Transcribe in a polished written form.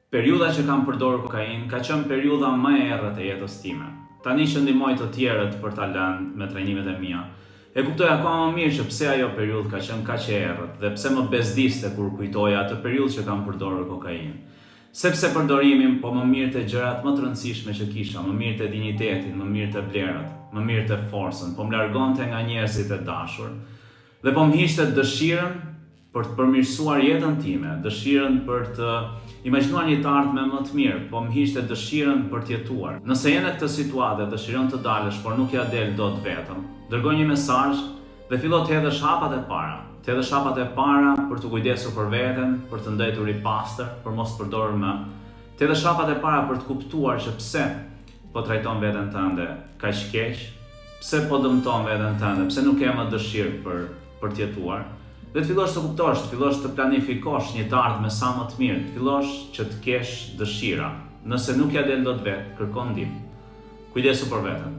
Periudha që kam përdorur kokainë ka qenë periudha më e errët e jetës time. Tani që ndihmoj të tjerët për ta lënë me trajnimet e mia, e kuptoj akoma më mirë që pse ajo periudhë ka qenë kaq e errët dhe pse më bezdiste kur kujtoja atë periudhë që kam përdorur kokainë. Sepse përdorimin po më mirëte gjërat më të rëndësishme që kisha, më mirëte dinjitetin, më mirëte vlerat, më mirëte forcën, po më largonte nga njerëzit e dashur dhe po më hiqte dëshirën për të përmirësuar jetën time, dëshirën për të imagjinuar një të ardhme më të mirë, po më hiqte dëshirën për të jetuar. Nëse je në këtë situatë dhe dëshiron të dalësh, por nuk ja del dot vetëm, dërgoj një mesazh dhe fillo të hedhësh hapat e para. Të hedhësh hapat e para për të kujdesur për veten, për të ndëtur i pastër, për mos përdorur më. Të hedhësh hapat e para për të kuptuar që pse po trajton veten tënde kaq keq, pse po dëmton veten tënde, pse nuk ke më dëshirë për të jetuar. Dhe të fillosh të kuptosh, të fillosh të planifikosh një të ardhme sa më të mirë, të fillosh që të kesh dëshira. Nëse nuk ja del dot vetë, kërko ndihmë. Kujdesu për veten.